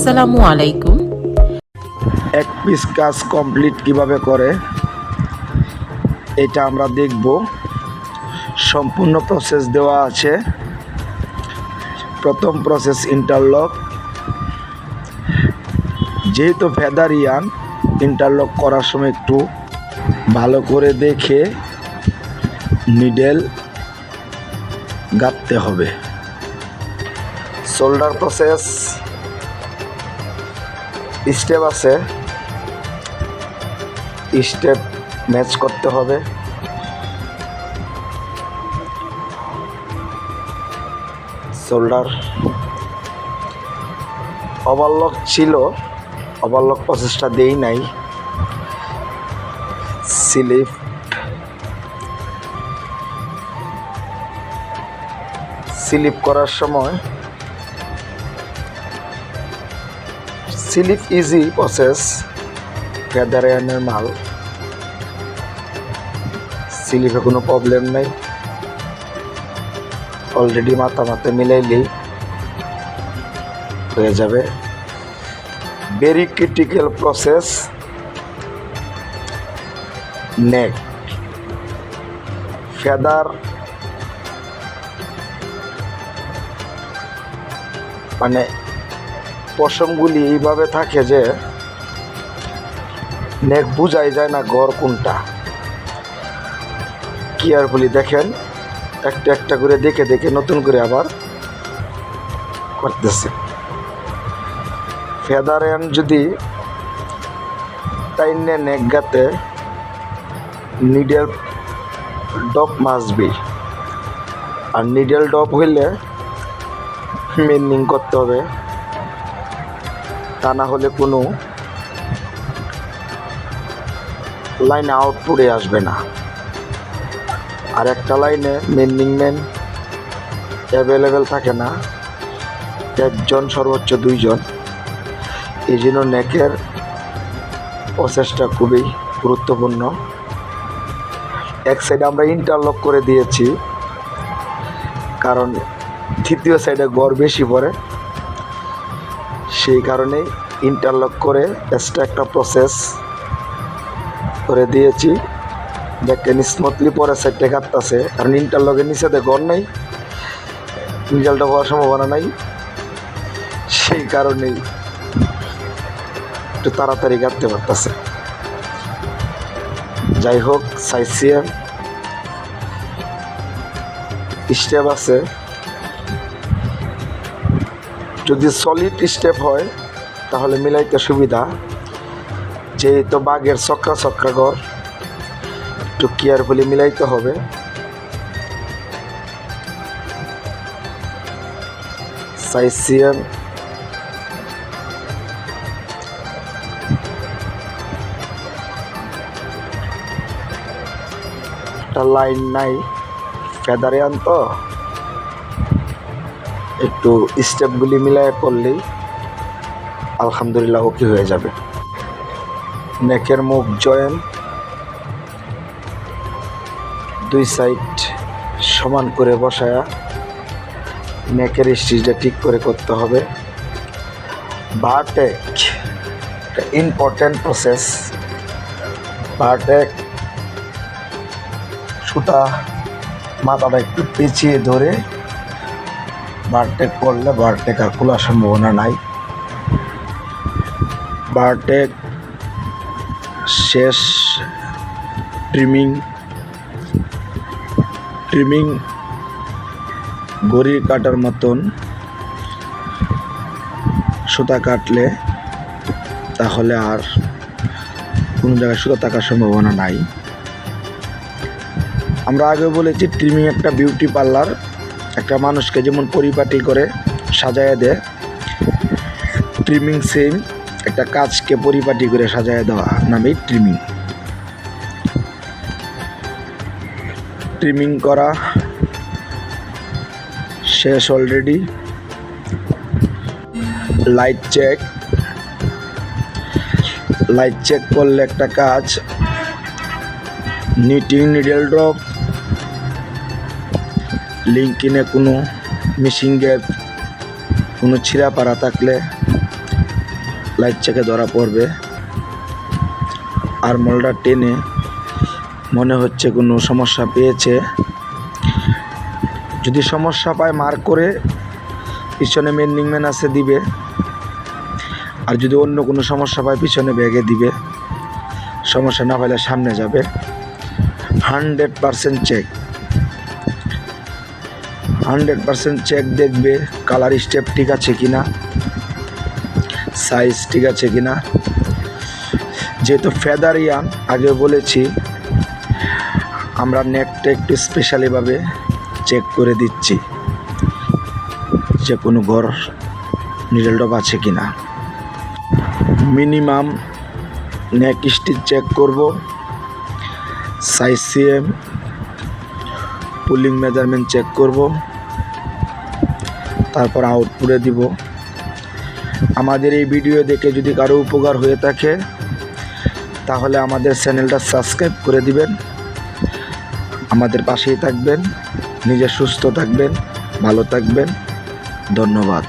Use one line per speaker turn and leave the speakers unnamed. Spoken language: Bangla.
আসসালামু আলাইকুম।
এক পিস কাজ কমপ্লিট কিভাবে করে এটা আমরা দেখব। সম্পূর্ণ প্রসেস দেওয়া আছে। প্রথম প্রসেস ইন্টারলক। যেহেতু ফেদারিয়ান, ইন্টারলক করার সময় একটু ভালো করে দেখে নিডেল গাঁথতে হবে। সোল্ডার প্রসেস স্টেপ আছে, স্টেপ ম্যাচ করতে হবে। সোল্ডার ওভারলক ছিল, ওভারলক প্রসেসটা দেই নাই। স্লিপ করার সময় স্লিপ ইজি প্রসেস, ফেদারিয়ানের মাল, স্লিপে কোনো প্রবলেম নাই। অলরেডি মাথা মিলাইলেই হয়ে যাবে। ভেরি ক্রিটিক্যাল প্রসেস নেক। ফেদার মানে পশমগুলি এইভাবে থাকে যে নেক বুঝাই যায় না ঘর কোনটা। কেয়ারফুলি দেখেন, একটা একটা করে দেখে দেখে নতুন করে আবার করতেছে। ফেদারিয়ান যদি টাইনে নেক গাতে নিডেল ডপ মাসবি, আর নিডেল ডপ হইলে মেন্ডিং করতে হবে, তা না হলে কোনো লাইন আউটপুটে আসবে না। আর একটা লাইনে মেন্ডিং ম্যান অ্যাভেলেবেল থাকে না, একজন সর্বোচ্চ দুইজন। এই জন্য নেকের প্রসেসটা খুবই গুরুত্বপূর্ণ। এক সাইডে আমরা ইন্টারলক করে দিয়েছি, কারণ দ্বিতীয় সাইডে গড় বেশি পড়ে, সেই কারণেই ইন্টারলক করে এক্সট্রা একটা প্রসেস করে দিয়েছি। দেখেন স্মুথলি পরে সাইডটা কাটতেছে, কারণ ইন্টারলকের নিচেতে গড় নেই, রেজাল্টটা হওয়ার সম্ভাবনা নাই, সেই কারণেই একটু তাড়াতাড়ি কাটতে পারতেছে। যাই হোক, সাইসিয়াম স্টেপ আছে। যদি সলিড স্টেপ হয় তাহলে মিলাইতে সুবিধা। যেহেতু বাঘের চক্রা ঘর, একটু কেয়ারফুলি মিলাইতে হবে। সাইসিয়াম একটা লাইন নাই, ফেদারিয়ান তো একটু স্টেপগুলি মিলাই পড়লেই আলহামদুলিল্লাহ ওকে হয়ে যাবে। নেকের মুখ জয়েন দুই সাইড সমান করে বসায়া নেকের স্টিচটা ঠিক করে করতে হবে। ভার্টেক একটা ইম্পর্টেন্ট প্রসেস। ভার্টেক সুতা মাথাটা একটু পেঁচিয়ে ধরে ভার্টেক করলে ভার্টেক আর খোলার সম্ভাবনা নাই। ভার্টেক শেষ ট্রিমিং ঘড়ির কাটার মতন সুতা কাটলে তাহলে আর কোনো জায়গায় সুতা থাকার সম্ভাবনা নাই। আমরা আগে বলেছি ট্রিমিং একটা বিউটি পার্লার, একটা মানুষকে যেমন পরিপাটি করে সাজায় দেয়, ট্রিমিং সেম একটা কাজকে পরিপাটি করে সাজায় দেওয়া নামেই ট্রিমিং করা শেষ অলরেডি। লাইট চেক করলে একটা কাজ, নিটিং নিডেল ড্রপ, লিঙ্কিনে কোনো মিসিং গ্যাপ, কোনো ছিঁড়া পাড়া থাকলে লাইট চেকে ধরা পড়বে। আরমোলটা টেনে মনে হচ্ছে কোনো সমস্যা পেয়েছে। যদি সমস্যা পায় মার্ক করে পিছনে মেন্ডিং ম্যান আছে দিবে, আর যদি অন্য কোনো সমস্যা পায় পিছনে ব্যাগে দিবে। সমস্যা না পাইলে সামনে যাবে। 100% চেক, 100% চেক দেখবে কালার স্টেপ ঠিক আছে কিনা, সাইজ ঠিক আছে কিনা। যেহেতু ফেদারিয়ান আগে বলেছি, আমরা নেকটা একটু স্পেশালিভাবে চেক করে দিচ্ছি যে কোনো ঘর নিডল ড্রপ আছে কিনা। মিনিমাম নেক স্টিচ চেক করব, size CM, pulling measurement check করব, তারপর আউটপুটে দিব। আমাদের এই ভিডিও দেখে যদি কারো উপকার হয়ে থাকে তাহলে আমাদের চ্যানেলটা সাবস্ক্রাইব করে দিবেন। আমাদের পাশেই থাকবেন। নিজে সুস্থ থাকবেন, ভালো থাকবেন। ধন্যবাদ।